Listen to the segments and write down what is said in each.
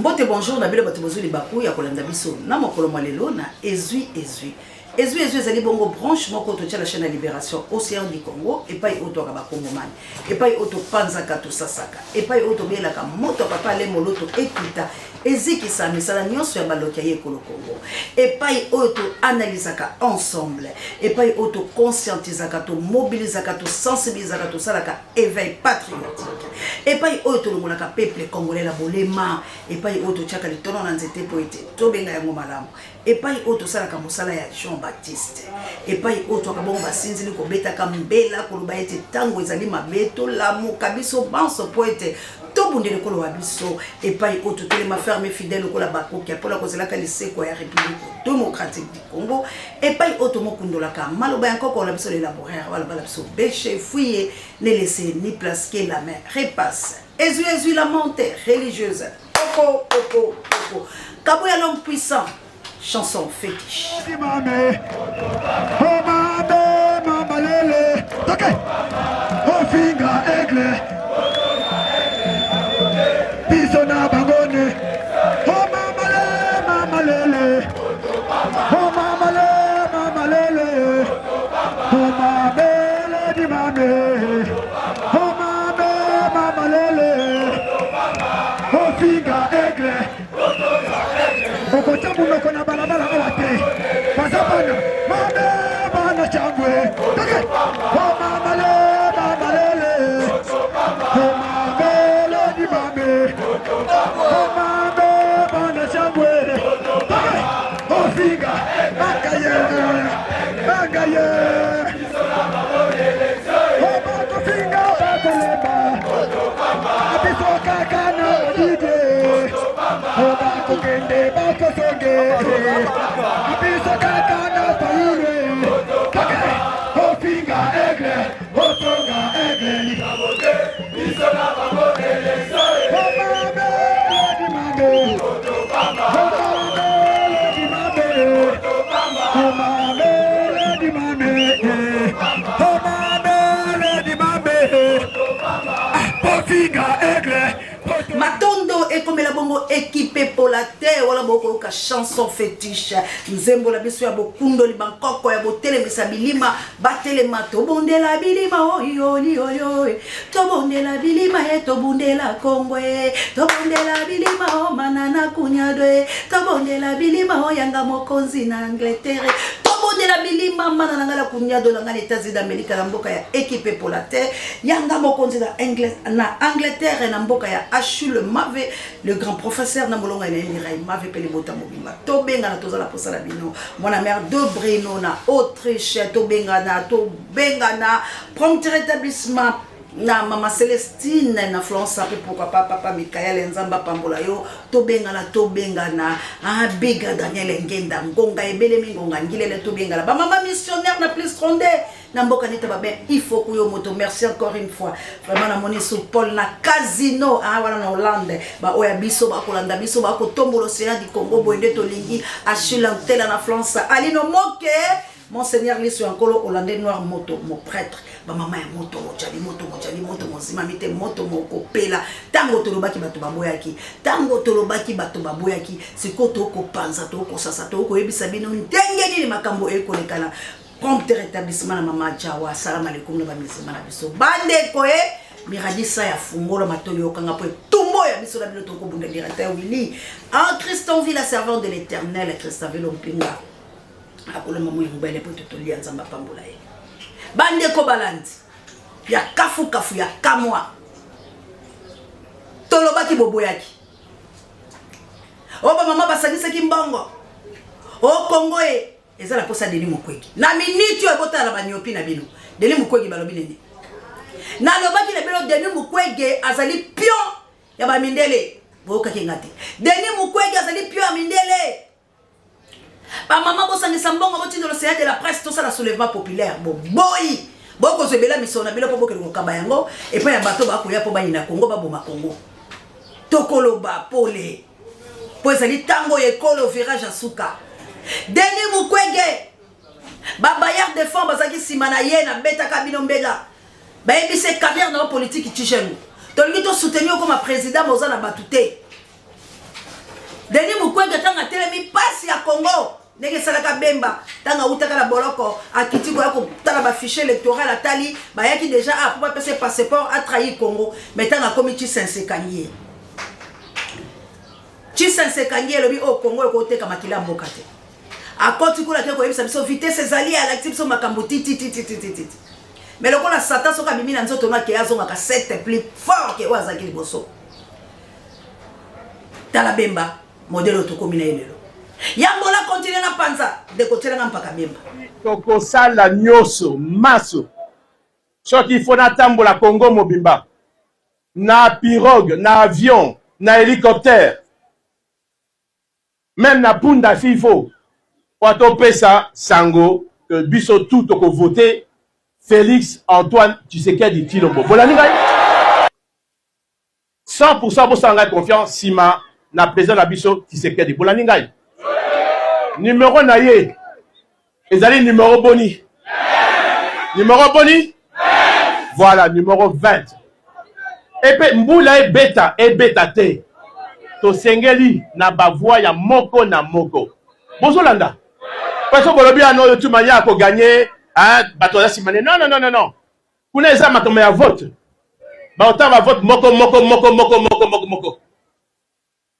Mbote bonjour na bile bato bozuli baku ya kolanda biso na mokolo malelo na ezui ezali bongo branche moko to tia la chaîne de libération Océan du Congo et pas auto ka ba Congomani et pas auto panzaka to sasaka et pas auto belaka moto papa le moloto ekita eziki sa misala nyonso ya baloki ye kolo Congo et pas auto analysaka ensemble et pas auto conscientisaka to mobilisaka to sensibilisaka to salaka éveil patriotique et pas auto longolaka peuple congolais la bolema et pas auto tiaka le tono na nzete po ete to benga yango malamu et pas auto salaka mosala ya Jean-Baptiste et pas auto kabongo basinzili ko betaka mbela ko loba ete tango ezali mabeto la mokabiso banso po ete to bundele ko loba biso et pas auto telema ferme fidèle ko la bakoki apola ko zelaka liseko ya République démocratique du Congo et pas auto mokundola ka maloba yanko ko la biso l'élaborer wala bala biso béché fouiller ne laisser ni place que la main repasse Ezu la montée religieuse Oko Kaboya l'homme puissant chanson fétiche. Matondo et comme la bongo équipé pour la terre wala boko ka chanson fétiche nzembo la biso ya bokundo li bankoko ya botele misabilima batele mato bondela bilima oyo to bondela bilima to bondela kongwe to bondela bilima o manana kunyadwe to bondela bilima o yanga mokonzi na Angleterre de la bilima mana nangala kunya do nangala États-Unis d'Amérique na mboka ya équipé pour la terre yanga mokonzi na Angleterre na mboka ya Achille Mave le grand professeur na molonga na Mirai Mave pele bota mobimba to benga na tozala posala bino mona mère de Breno na Autriche to benga na prompt rétablissement na mama Célestine na Florence après pourquoi pas papa Michael Nzamba pambola yo to benga na biga Daniel Ngenda ngonga ebele mingonga ngilele to benga ba mama missionnaire na plus ronde na mboka nita ba ben il faut que yo moto merci encore une fois vraiment na moni sous Paul na casino wala na Hollande ba oya biso ba kolanda biso ba ko tombolo Océan du Congo boende to lingi achilantela na France alino moke Monseigneur Liso Ankolo Hollandais noir moto mon prêtre ba mama ya moto moto mozima mite moto moko pela tango tolobaki bato baboyaki sikoto ko panza to ko sasa to ko yebisa bino ndenge ni makambo ekolekana prompt rétablissement na mama Jawa salam alaikum na bamisima na biso bande ko miradisa ya fungola matoyo kanga po tumbo ya biso na bino to ko bunda directeur Willy en Christonville la servante de l'Éternel Christonville Ompinga akolo mamu ngubele po totolia nzamba pambola ye bande ko balandi ya kafu ya kamwa tolobaki boboyaki oba mama basangisa kimbongo o Kongo ezala posa Denis Mukwege na minute yo botala banyopi na bino Denis Mukwege balobi nini na lobaki na bino Denis Mukwege azali pion ya ba mindele boka kingate Denis Mukwege azali pion ya mindele ba mama bosangisa mbongo botindo le séance de la presse tout ça la soulèvement populaire boy boko zebela misona bilo po bokelo kamba yango et puis ya bato ba koya po ba ina Congo ba boma Congo tokolo ba pole po ezali tango ekolo virage asuka Denis Mukwege ba bayar de fond bazaki simana ye na beta kabino mbela ba ebise carrière na politique tijenu tolingi to soutenir comme président moza na batute Denis Mukwege tanga telemi pasi ya Congo. Nege salaka bemba tanga utaka la boloko akitiko yako tala ba fichier électoral atali ba yaki déjà a pour passer passeport a trahi Congo mais tanga comité Sensekanie. Sensekanie lobi au Congo ko teka makila mboka te. Akoti kula ke ko yebisa biso vitesse ezali à l'actif so makambo titi. Mais le la Satan soka bimi na nzoto na ke azonga ka 7 plus fort que wazaki liboso. Tala bemba modèle otokomina elelo. Yambola continue na panza de côté na mpaka bemba. Toko sala nyoso maso. Soki fona tambola Congo mobimba. Na pirogue, na avion, na hélicoptère. Même na punda fifo. Wato pesa sango que biso tout toko voter Félix Antoine Tshisekedi Tshilombo. Bolani ngai 100% pour sanga confiance sima na président na biso Tshisekedi. Bolani ngai numéro na ye ezali numéro boni. Numéro boni? Voilà, numéro 20. Et puis mbula e beta te. To sengeli na bavoie ya moko na moko. Bozolanda. Parce que bolobi ano tu mania ko gagner hein bato ya simane. Non. Kuna eza makambo ya vote. Ba autant va vote moko.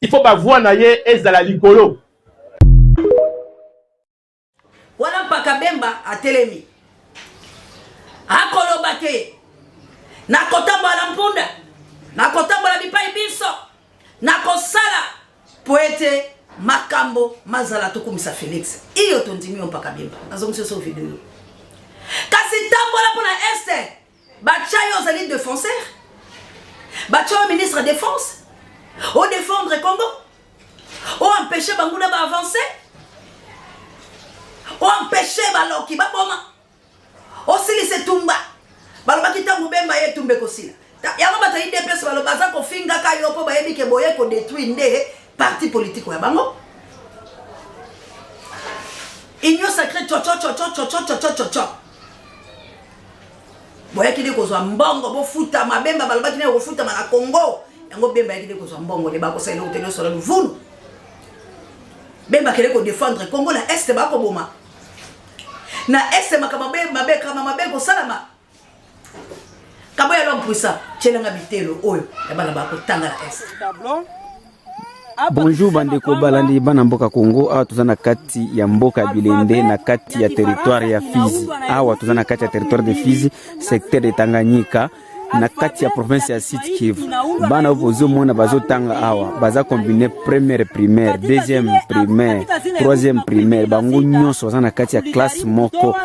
Il faut bavoie na ye ezala likolo. Wala mpaka bemba atelemi. Akolo bake. Na kotambola mpunda. Na kotambola bipai biso. Na kosala poete makambo mazala tokumisa Félix. Iyo tondimi mpaka bemba. Azongise so video. Kasi tambola pona este. Bachayo zali défenseur. Bachayo ministre de défense. O défendre Congo. O empêcher banguna ba avancer. O empêcher baloki ba boma. O sili se tumba. Baloba kitangu bemba ye tumbe kosila. Yango bata IDPS baloba za ko finga ka yo po ba yebi ke boye ko détruire nde parti politique ya bango. Union sacrée cho. Boye kide ko zo mbongo bo futa mabemba baloba kine ko futa na Congo. Yango bemba kide ko zo mbongo le ba ko sala hôtel sur le vunu. Bemba kile ko défendre Congo la est ba ko boma. Na est makama mabe kama mabe ko salama. Kaboya l'homme puissant, tchelanga bitelo oyo ya bana ba ko tanga la est. Bonjour bandeko balandi bana mboka Congo awa tuzana kati ya mboka Bilende na kati ya territoire ya Fizi. Awa tuzana kati ya territoire de Fizi, secteur de Tanganyika na kati ya province ya Sud Kivu. Bana obozo mona bazo tanga awa baza combiner première primaire, deuxième primaire, troisième primaire bango nyonso baza na kati ya classe moko.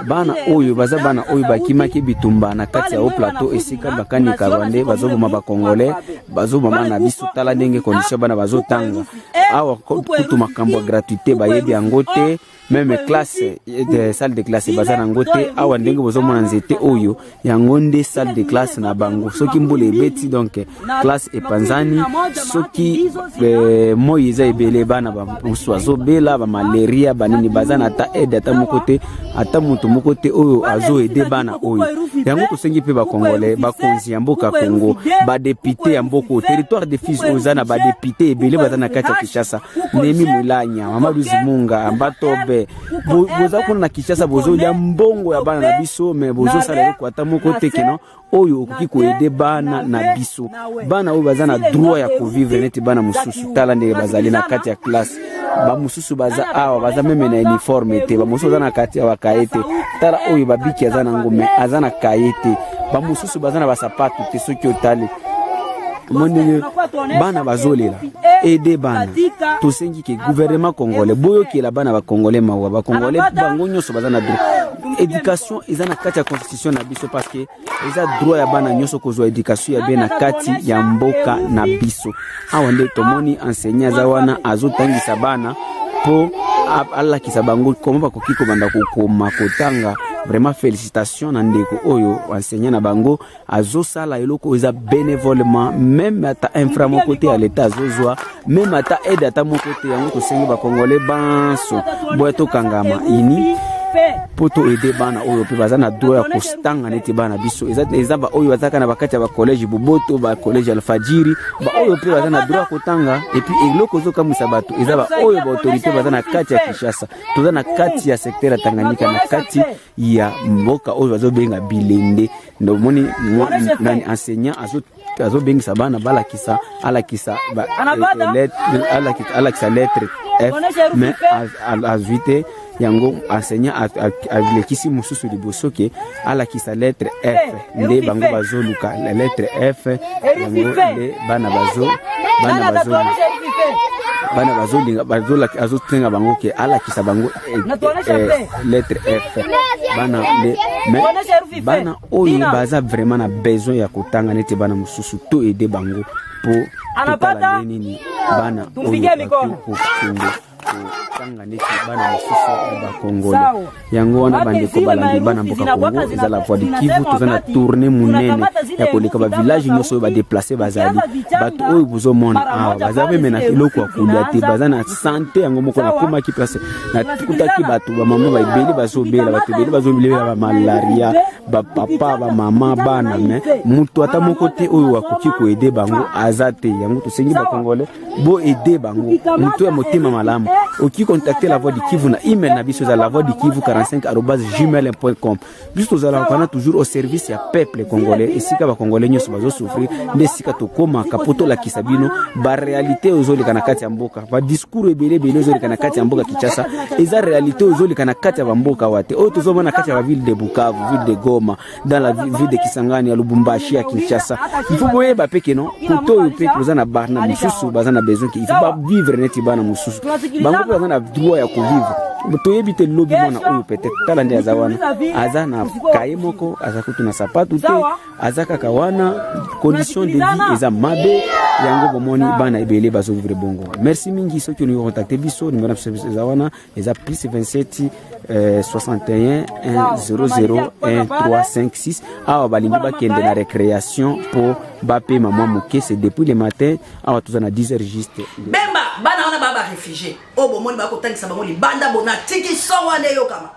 Bana oyo baza bana oyo bakimaki bitumba na kati ya au plateau esika bakani kabande bazo boma ba congolais bazo boma na biso tala ndenge condition bana bazo tanga awa kutu makambo gratuité bayebi angote même classe de salle de classe baza na ngote awa ndenge bozo mona nzete oyo ya ngonde salle de classe na bango soki mbule beti donc classe epanzani soki moyiza ebele bana ba uswazo bela ba malaria banini baza na ta aide ata mokote ata mutu mokote oyo azo ede bana oyo yango tosengi pe ba congolais ba konzi ya mboka Congo ba député ya mboko territoire de Fizi ozana ba député ebele baza na kati ya Kinshasa Nemi Mulanya Mamadou Zimunga Ambatobe boza kuna Kinshasa bozo ya mbongo ya bana na biso mais bozo sala ko ata mokote keno oyo okoki ko ede bana na biso bana oyo baza na droit ya ko vivre neti bana mususu tala ndenge bazali na kati ya classe ba mususu baza awa baza meme na uniforme te ba mususu baza na kati ya wakaete tala oyo babiki azana ngome azana kaete ba mususu baza na basapatu te soki otali monde bana bazolela aider bana tosengi ke gouvernement congolais boyo ke la bana ba congolais mawa ba congolais bango nyonso baza na droit éducation ezana kati ya constitution na biso parce que eza droit ya bana nyonso kozwa éducation ya bena kati ya mboka na biso awa nde tomoni enseignant za wana azotangisa bana po alla kisabango comment bakoki kobanda kokoma kotanga vraiment félicitations na ndeko oyo enseignant na bango azosala eloko eza bénévolement même ata infra mon côté à l'état azozwa même ata aide ata mon côté yango tosengi ba congolais banso boeto kangama ini poto aider bana oyo pe bazana droit ya kostanga neti bana biso eza ba oyo bazaka na bakati ya ba collège Boboto ba collège Alfajiri ba oyo pe bazana droit kotanga et puis eloko zo kamisa bato eza ba oyo ba autorité bazana kati ya Kinshasa toza na kati ya secteur ya Tanganyika na kati ya mboka oyo bazobenga Bilende ndo moni nani enseignant azo bengisa bana balakisa alakisa lettre F mais azuite yango enseignant alekisi mususu liboso ke alakisa lettre F nde bango bazoluka la lettre F yango nde bana bazolinga bazola azotenga bango ke alakisa bango lettre F bana le mais bana oyo baza vraiment na besoin ya kotanga nete bana mususu to aider bango po totala nini bana oyo ko tanga neti bana mususu ba Congolais yango wana bandeko balandi bana mboka Congo eza la voix du Kivu tozana tourner munene ya koleka ba village nyoso ba déplacer bazali bato oyo bozomona awa bazabe mena kiloko akulia te bazana santé yango moko na koma ki place na tukutaki bato ba mama ba ibeli bazobela bato ibeli bazobela ba malaria ba papa ba mama bana mais mutu ata moko te oyo akoki ko aider bango azate yango tosengi ba Congolais bo aider bango mutu ya motema malamu oki contacter la voix du Kivu na email na biso za la voix du Kivu 45@gmail.com biso za kana toujours au service ya peuple congolais esika ba Congolais nyoso bazo souffrir ndesika to koma kapoto la kisabino ba réalité ozoli kana kati ya mboka ba discours ebele ozoli kana kati ya mboka Kinshasa eza réalité ozoli kana kati ya mboka wate o tozomona kati ya ville de Bukavu, ville de Goma, dans la ville de Kisangani ya Lubumbashi ya Kinshasa il faut boye ba peke non koto yo pe tozana barna mususu bazana besoin il faut pas vivre neti bana mususu bango bazana droit ya kuvivre toyebi te lobi mona oyo peut-être tala nde azawana azana kaye moko azakutu na sapatu te azaka kawana condition de vie eza mabe yango bomoni bana ebele bazo vivre bongo merci mingi ceux qui nous contacter biso numéro azawana eza plus 27 61 100 1356 awa balingi bakende na récréation pour bape maman moke c'est depuis le matin awa tozana 10h juste bemba bana wana baba réfugié o bomoni ba kotangisa bango libanda bona tiki sowa ne yokama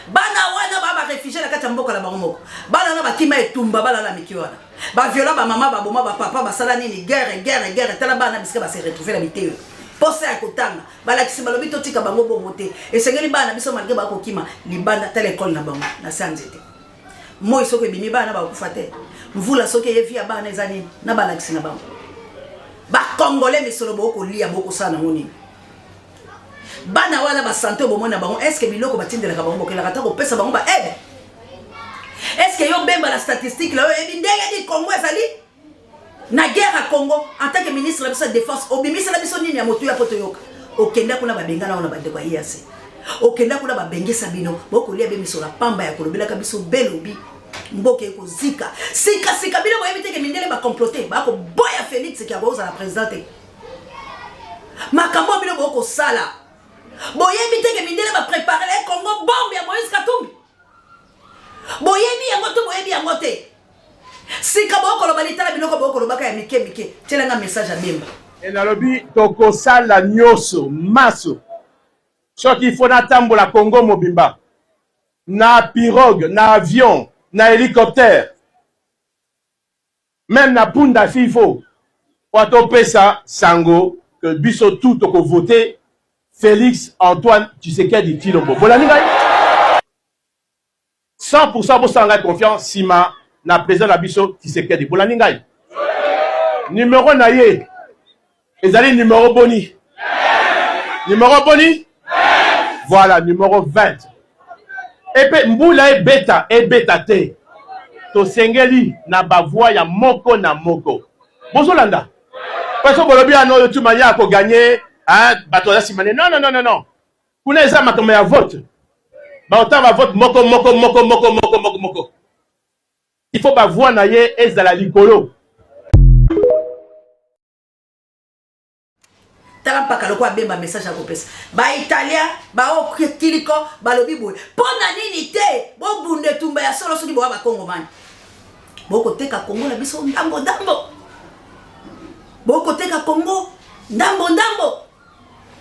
bana wana baba réfugié na kati mboka la bango moko bana na bakima etumba bana la miki wana ba viola ba mama ba boma ba papa basala nini guerre tala bana bisika ba se retrouver la miteo posa ya kotanga balakisi balobi totika bango bongo te esengeli bana biso malgré ba kokima libanda tele école na bango na sanzete moi soko bimi bana ba kufa te mvula soki yevi ya bana ezani na balakisi na bango ba Congolais misolo boko lia boko sana ngoni bana wala ba santé bomona bango est-ce que biloko batindela ka bango kelaka ta ko pesa bango ba aide est-ce que yo bemba la statistique là e bindenge di Congo ezali na guerre à Congo en tant que ministre de la défense obimisa la biso nini ya moto ya poto yoka okenda kuna babengana ona bande kwa yase okenda kuna babengesa bino boko lia be misola pamba ya kolobela ka biso belobi mboke ko zika sika bino boyebi te ke mindele ba comploter ba ko boya Félix ki aboza la présidente makambo bino boko sala boyebi te ke mindele ba préparer le Congo bombe ya Moïse Katumbi boyebi yango to boyebi yango te sika boko lo balita bino ko boko lo baka ya mike telenga message à bemba et na lobi toko sala nyoso maso soki il faut na tambola Congo mobimba na pirogue na avion na hélicoptère même na punda fifo wato pesa sango que biso tout toko voter Félix Antoine Tshisekedi Tshilombo bolani ngai 100% bosanga confiance sima na président la biso Tshisekedi bolani ngai numéro na ye ezali numéro boni voilà numéro 20 et puis mbula e beta te to sengeli na bavoi ya moko na moko bozolanda parce que bolobi ano yo tumanya ko gagner hein bato ya simane non kuna eza matombe ya vote ba otama vote moko il faut bavoi na ye ezala likolo tala mpaka loko abemba message à kopesa ba italien ba okiliko balobi boye pona nini te bo bunde tumba ya solo soki bo ba Congo man boko teka Congo na biso ndambo boko teka Congo ndambo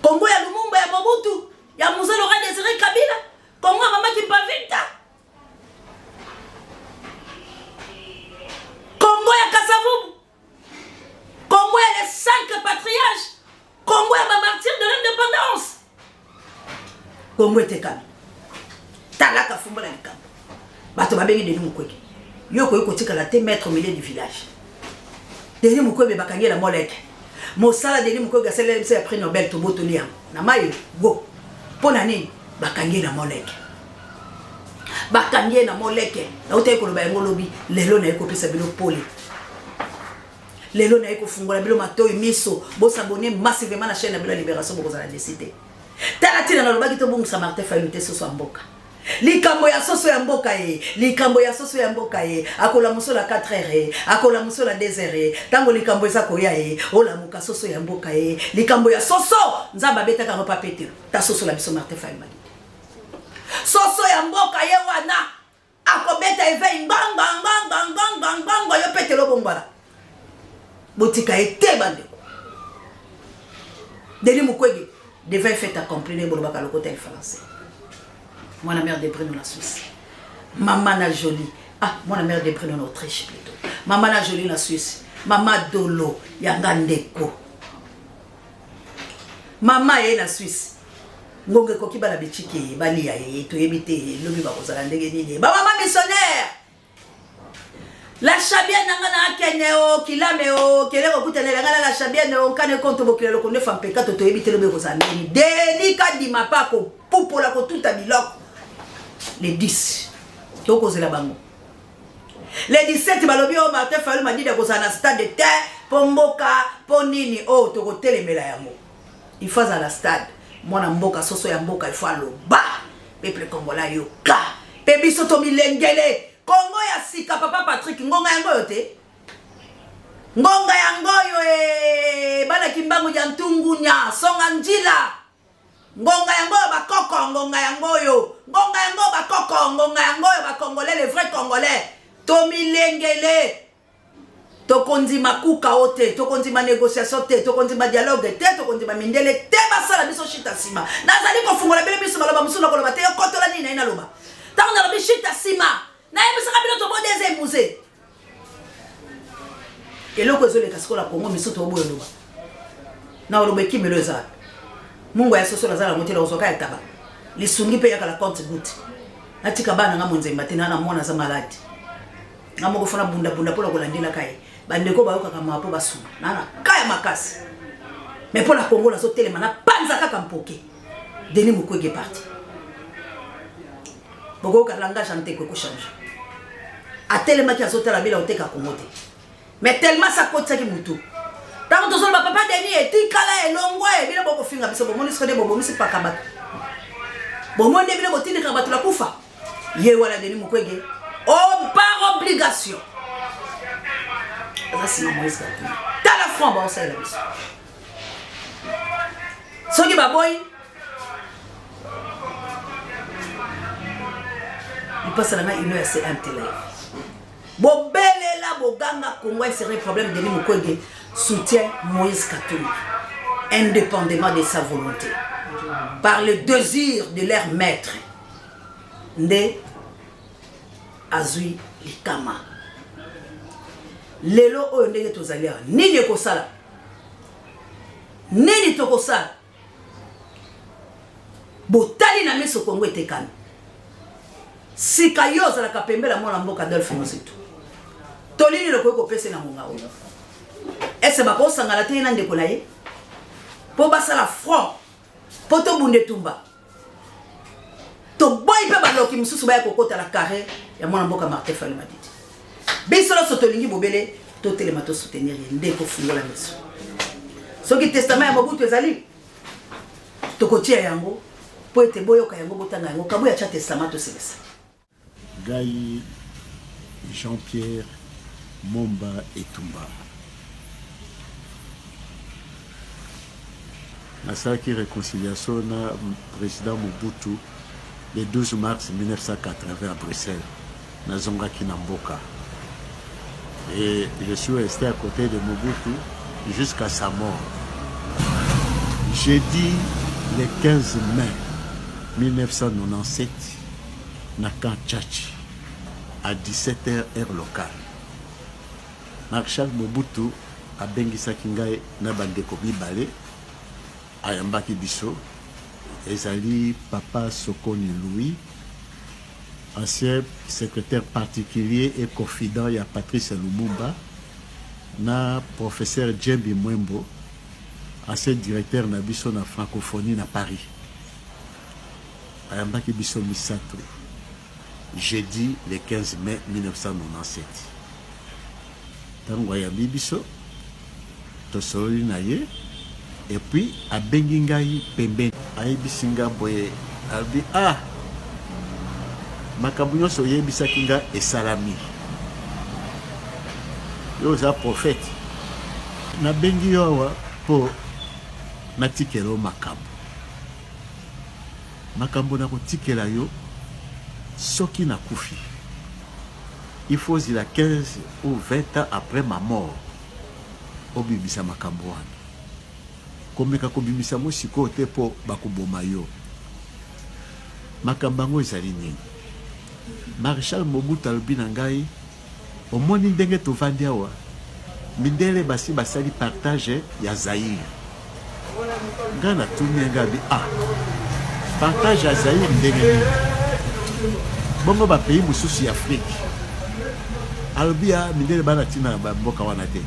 Congo ya Lumumba ya Mobutu ya Mzee Laurent Désiré Kabila Congo Congo était calme. Talaka fumba la likambo. Bato babengi Denis Mukwege. Yoko yoko tika la te maître au milieu du village. Denis Mukwege bakangi la moleke. Mosala Denis Mukwege asele se prix Nobel to botoliam. Na mayo go. Pona nini bakangi la moleke. Bakangi na moleke. Na utaye ko loba ngolobi lelo na yeko pesa bilo poli. Lelo na yeko fungola bilo matoyi miso. Bo s'abonner massivement la chaîne na bilo libération bo kozala décider. Talatina na lobaki to bongo sa Martin Fayulu te soso mboka. Likambo ya soso ya mboka ye, likambo ya soso ya mboka ye, akola musola 4h, akola musola 2h, tango likambo eza koya ye, ola muka soso ya mboka ye, likambo ya soso, nzamba beta ka repa pété, ta soso la biso Martin Fayulu. Soso ya mboka ye wana, akobeta eve nganga yo pété lo bombala. Botika ete bande. Denis Mukwege devait faire accomplir les bolobaka le côté français. Moi, la mère de Bruno, la Suisse. Maman na Jolie. Ah, moi, la mère de Bruno, en Autriche plutôt. Maman na Jolie, la Suisse. Maman Dolo, Yanga Ndeko. Maman est la Suisse. Ngonge koki bala bichiki, bali ya to yebite, lobi ba kozala ndenge nini. Ba maman missionnaire. La chabienne nangana keneo, kilameo, keleko kutenela ngala la chabienne on kane konto bokelo ko ne fam pekato to yebite lobi kozala ndenge. Delika di mapako, pupola ko tuta biloko. Les 10. Toko zela bango. Les 17 balobi o Martin Fayulu m'a dit de kozana stade de terre, pomboka, ponini o toko telemela yango. Il faut à la stade. Mwana mboka soso ya mboka il faut aloba. Peuple congolais yo ka. Pebi soto milengele. Congo ya sika papa Patrick ngonga yango yote. Ngonga yango yo bana kimbangu ya ntungunya songa njila. Ngonga yango bakoko ngonga yango yo. Ngonga yango bakoko ngonga yango yo ba congolais les vrais congolais. Tomilengele. Tokondima kuka ote, tokondima négociation te, tokondima dialogue te, tokondima mindele te basala biso shita sima. Nazali ko fungola bele biso maloba musula ko loba te kotola nini na ina loba. Tango na lobi shita sima. Na yebisa kabilo to bodeze musée. Eloko ezole kasikola Kongo miso to boyo loba. Na loba kimelo za. Mungu ya soso lazala motela osoka ya taba. Lisungi pe yakala compte goutte. Natika bana nga monzemba te na mona za malade. Ngamo ko fona bunda pola ko landela kai. Bandeko bayoka kama po basuma. Nana kaya makasi. Mais pour la Congo la so telema na panza kaka mpoke. Denis Mukwege parti. Boko ka langage ante ko changer. A telema ki azotela bila oteka Congo te. Mais tellement ça kotsa ki mutu. Tango tozolo ba papa Denis etikala elongwe bila boko finga biso bomoni skode bobo misi pakabata. Bomoni bila botini kabatu la kufa. Ye wala Denis Mukwege. Oh, par obligation. Ça c'est Moïse Katumbi. T'as la foi, bah on sait la mission. Soki baboy. Il passe la main une heure c'est un télé. Bo belle là bo ganga Congo serait problème de Denis Mukwege soutient Moïse Katumbi indépendamment de sa volonté par le désir de leur maître. Nde azui likama lelo oyo ndenge tozalia nini ekosala nini tokosala botali na miso Kongo etekana sika yo ozalaka pembela mwana mboka Adolphe Mositu tolini lokoki kopesa na monga oyo ese bakosangana te na ndeko na ye po basala front po tobunda etumba boy pe baloki mususu ba kokota la carré ya mwana mboka Martin Fayulu Madidi biso lo sotolingi bobele to telema to soutenir ndeko fungola miso soki testament ya Mobutu ezali to kotia yango po ete boyoka yango botanga yango kabo ya cha testament to selesa Gai Jean-Pierre Momba Etumba Nasaki réconciliation na président Mobutu le 12 mars 1980 à Bruxelles, na Zongaki Namboka. Et je suis resté à côté de Mobutu jusqu'à sa mort. Jeudi, le 15 mai 1997, na Kanchachi, à 17h heure locale. Marshal Mobutu a bengi sakingai na bandeko bibale, ayambaki biso, ezali Papa Sokoni Louis, ancien secrétaire particulier et confident ya Patrice Lumumba, na professeur Djembi Mwembo, ancien directeur na biso na francophonie na Paris. Ayambaki biso misato jeudi le 15 mai 1997. Tango ayambi biso tosoli na ye et puis abengi ngai pembeni ayebisi nga boye albi makambo nyonso oyebisaki nga esalami yo oza prophète nabengi yo awa mpo natikela yo makambo nakotikela yo soki nakufi il faut zila 15 ou 20 ans après ma mort obimisa makambo wana komeka kobimisa mo sikoyo te mpo bakoboma yo makambo yango ezali nini. Maréchal Mobutu alobi na ngai omoni ndenge tovandi awa mindele basi basali partage ya Zaïre. Ngai natuni ngai abi partage ya Zaïre ndenge nini bongo bapays mosusu ya Afrique alobi mindele bana ntina bamboka wana te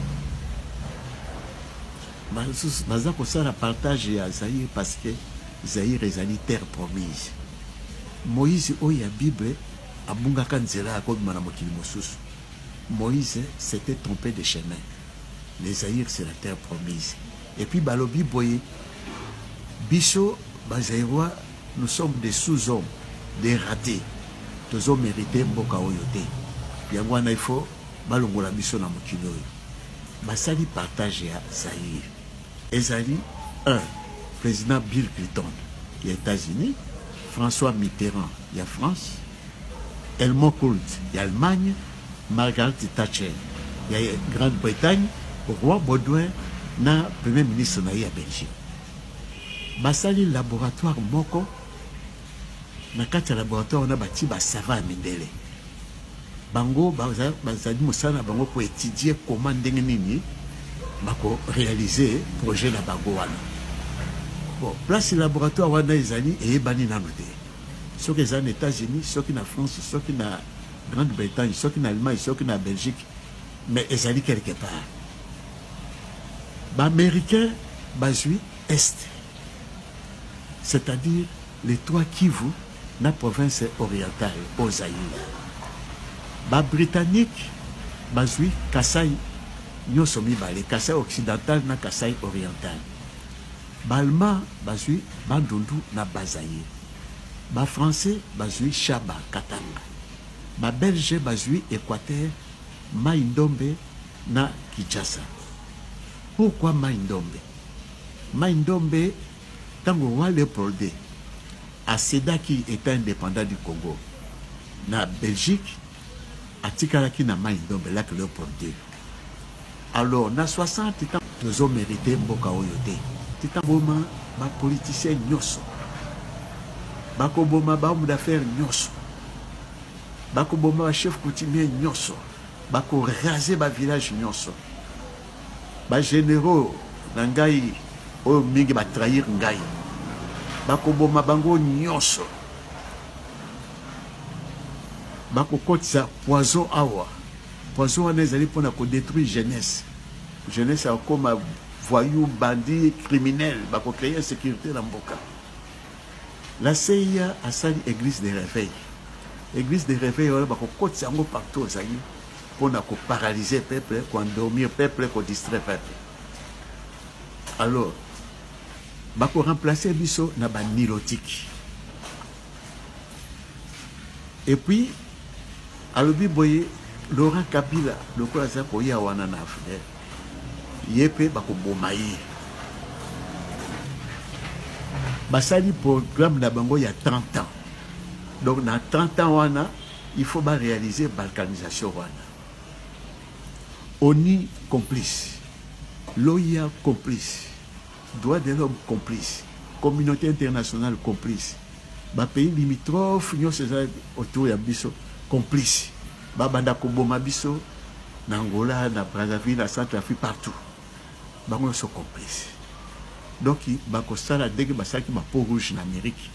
baza kosala partage ya Zaïre parce que Zaïre ezali terre promise. Moïse oyo ya Bible abungaka nzela akobima na mokili mosusu. Moïse s'était trompé de chemin. Les Zaïre c'est la terre promise. Et puis balobi boye biso bazaïrois nous sommes des sous-hommes, des ratés. Tozo mérité mboka oyo te. Yango wana il faut balongola biso na mokili oyo. Basali partage ya Zaïre. Ezali 1. Président Bill Clinton, qui est États-Unis, François Mitterrand, il y a France, Helmut Kohl, il y a Allemagne, Margaret Thatcher, il y a Grande-Bretagne, Roi Baudouin, na Premier ministre na ya Belgique. Basali laboratoire moko, na kati ya laboratoire na bati ba savant mindele. Bango bazali mosala bango pour étudier comment ndenge nini bako réaliser projet na bango wana. Bon, place laboratoire wana ezali eyebani nanu te. Soki eza na États-Unis, soki na France, soki na Grande-Bretagne, soki na Allemagne, soki na Belgique, mais ezali quelque part. Ba américain bazui est, c'est-à-dire les 3 Kivu na province orientale au Zaïre. Ba britannique bazui Kasai nyoso mibale, Kasai occidental na Kasai oriental. Ba allemand bazui Bandundu na Bazaïre. Ba français bazui Chaba Katanga. Ba belge bazui Équateur Mai-Ndombe na Kinshasa. Pourquoi Mai-Ndombe? Mai-Ndombe tango roi Léopold II a Sédaki était indépendant du Congo. Na Belgique atikalaki na Mai-Ndombe là que Léopold II. Alors na 60 ans nous avons mérité mboka oyo te. Titamboma ba politicien nyoso. Bakoboma ba homme d'affaires nyoso. Bakoboma ba chef coutumier nyoso. Bako raser ba village nyoso. Ba généraux na ngai oyo mingi ba trahir ngai. Bakoboma bango nyoso. Bako kotisa poison awa. Poison wana ezali mpona kodétruire jeunesse. Jeunesse akoma voyou, bandit, criminel, bako créer insécurité dans mboka. La CIA a sali église de réveil. Église de réveil wala bako kotisa ngo partout ozali mpona ko paralyser peuple, ko endormir peuple, ko distraire peuple. Alors bako remplacer biso na ba nilotique. Et puis alobi boye Laurent Kabila lokola za koya wana na Afrique yepe bakoboma ye basali programme na bango ya 30 ans. Donc na 30 ans wana il faut ba réaliser balkanisation wana. ONU complice, l'OIA complice, droits de l'homme complice, communauté internationale complice, ba pays limitrophes nyonso autour ya biso complice. Babanda koboma biso na Angola, na Brazzaville, na Centrafrique, partout. Bango sont complices. Donc bakosala dès que basaki ma peau rouge en Amérique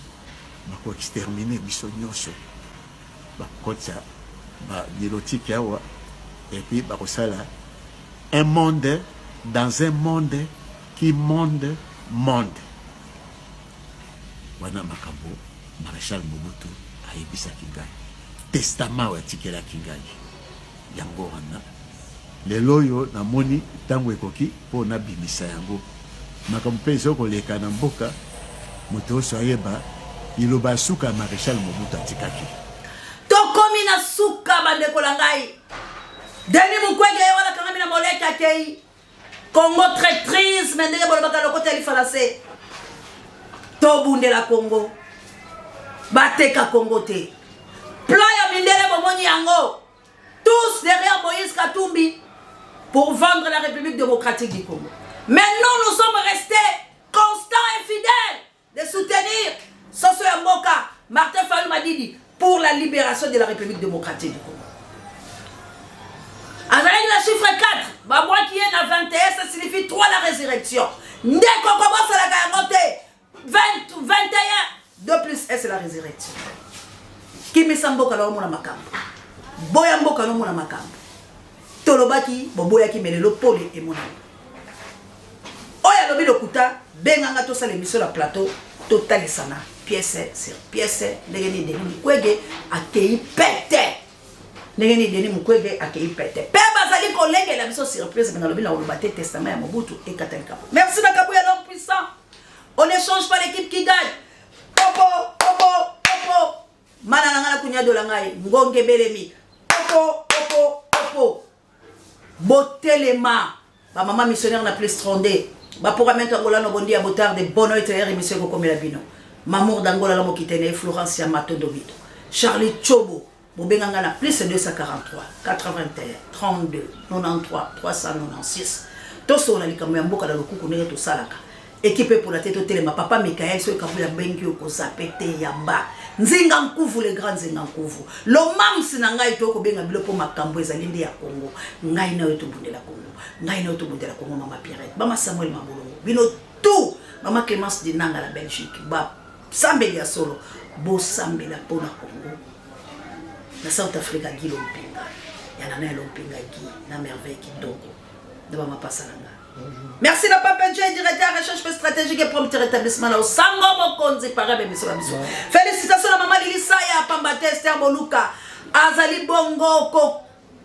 bako exterminer biso nyonso bakotsa ba nilotique yawa et puis bakosala un monde dans un monde qui monde wana makambo Maréchal Mobutu ayebisaki ngai testament atikelaki ngai yango wana lelo oyo namoni ntango ekoki mpo nabimisa yango makambo mpe ezokoleka na mboka moto oso ayeba iloba suka ya Maréchal Mobutu atikaki tokomi na suka bandeko na ngai Denis Mukwege wana kangami na moleka kei Congo traîtrise mais ndenge bolobaka lokota elifalase tobundela Congo bateka Congo te plan ya mindele bomoni yango tous derrière Moïse Katumbi pour vendre la République démocratique du Congo. Mais nous sommes restés constants et fidèles de soutenir Soso Mboka, Martin Fayulu Madidi pour la libération de la République démocratique du Congo. Avec le chiffre 4, moi qui est à 21, ça signifie 3 la résurrection. Dès qu'on commence à la monter, 20, 21, 2 plus 1 c'est la résurrection. Qui me semble que l'homme a makambo. Boya mboka no mona makambo. Tolobaki boboya ki melelo pole et mona. Oya lobi lokuta benganga to sala émission la plateau total sana pièce sur pièce ndengeni Denis Mukwege akei pete. Ndengeni Denis Mukwege akei pete. Pe bazali collègue la mission surprise na lobi na olobate testament ya Mobutu et Katalika. Merci na Kabouya l'homme puissant. On ne change pas l'équipe qui gagne. Popo. Mana nangana kunya dola ngai ngonge belemi. Opo. Botelema. Ba maman missionnaire na plus trondé. Ba pour mettre Angola no bondi à botard de bonno et monsieur Kokomela Bino. Mamour d'Angola la mokitene Florence Yamato Dobido. Charlie Chobo. Bobenganga na plus 243 81 32 93 396. Toso na likambo ya mboka la lokuku nenge to salaka. Équipé pour la tête au télé, ma papa Mikael, so kabula bengi ko zapete yamba. Nzinga nkuvu le grand nzinga nkuvu. Lo mam sinanga ito ko benga bilo po makambo ezali ndi ya Congo. Ngai na yoto bundela Congo. Ngai na yoto bundela Congo mama Pierrette. Mama Samuel Mabolo. Bino tout. Mama Clémence de Nanga la Belgique. Ba sambeli ya solo. Bo sambela po na Congo. Na South Africa Guy Lompinga. Yana na Lompinga Guy na merveille kitoko. De mama pasalanga. Merci la Papa Dieu, directeur recherche stratégique et prompt rétablissement au Sango Mokonzi Parabe Monsieur Labiso. Félicitations à maman Lilisa ya Pambate Esther Boluka. Azali Bongo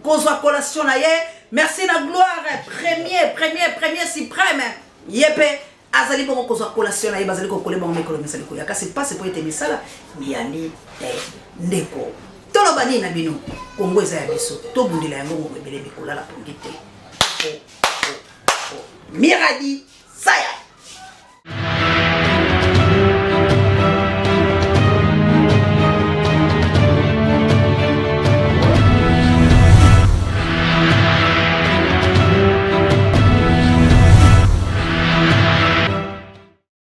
Kozwa collation na ye. Merci la gloire premier suprême. Yepe Azali Bongo Kozwa collation na ye bazali ko koler bon économie sali ko. Yaka c'est pas c'est pour être misala miani ndeko. Tolobani na bino Kongo eza ya biso. To bundila yango ngobele bikola la pongite. Miradi, ça y est.